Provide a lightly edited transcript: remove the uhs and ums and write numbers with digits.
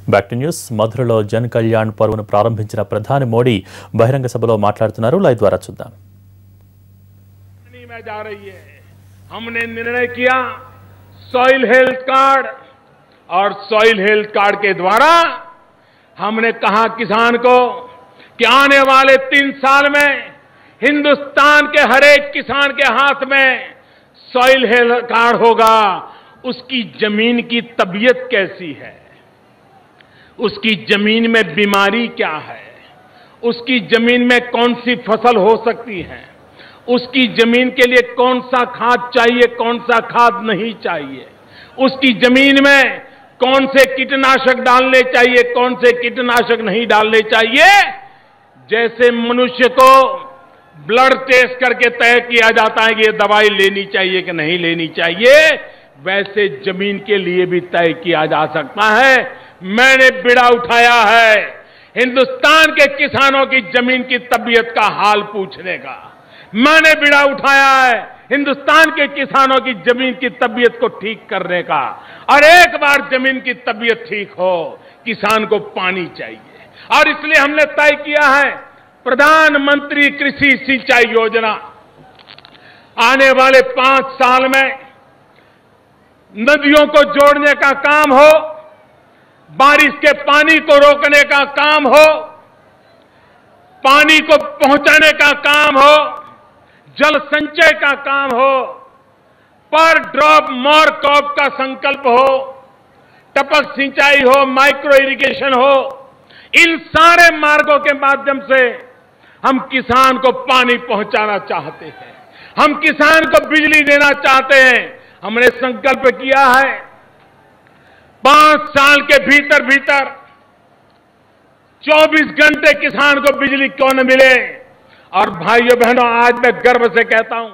Back to news మధురలో జన్ కళ్యాణ్ పర్వను ప్రారంభించిన ప్రధాని మోడీ బహిరంగ సభలో మాట్లాడుతున్నారు. లైవ్ ద్వారా చూద్దాం. हमने निर्णय किया सॉइल हेल्थ कार्ड और सॉइल हेल्थ कार्ड के द्वारा हमने कहा किसान को कि आने वाले 3 साल में हिंदुस्तान के हर एक किसान के हाथ में सॉइल हेल्थ कार्ड होगा. उसकी जमीन की तबीयत कैसी है, उसकी जमीन में बीमारी क्या है, उसकी जमीन में कौन सी फसल हो सकती है, उसकी जमीन के लिए कौन सा खाद चाहिए, कौन सा खाद नहीं चाहिए, उसकी जमीन में कौन से कीटनाशक डालने चाहिए, कौन से कीटनाशक नहीं डालने चाहिए. जैसे मनुष्य को ब्लड टेस्ट करके तय किया जाता है कि ये दवाई लेनी चाहिए कि नहीं लेनी चाहिए, वैसे जमीन के लिए भी तय किया जा सकता है. मैंने बीड़ा उठाया है हिंदुस्तान के किसानों की जमीन की तबीयत का हाल पूछने का. मैंने बीड़ा उठाया है हिंदुस्तान के किसानों की जमीन की तबीयत को ठीक करने का. और एक बार जमीन की तबीयत ठीक हो, किसान को पानी चाहिए. और इसलिए हमने तय किया है प्रधानमंत्री कृषि सिंचाई योजना. आने वाले 5 साल में नदियों को जोड़ने का काम हो, बारिश के पानी को रोकने का काम हो, पानी को पहुंचाने का काम हो, जल संचय का काम हो, पर ड्रॉप मोर क्रॉप का संकल्प हो, टपक सिंचाई हो, माइक्रो इरिगेशन हो. इन सारे मार्गों के माध्यम से हम किसान को पानी पहुंचाना चाहते हैं, हम किसान को बिजली देना चाहते हैं. हमने संकल्प किया है 5 साल के भीतर 24 घंटे किसान को बिजली क्यों न मिले. और भाइयों बहनों, आज मैं गर्व से कहता हूं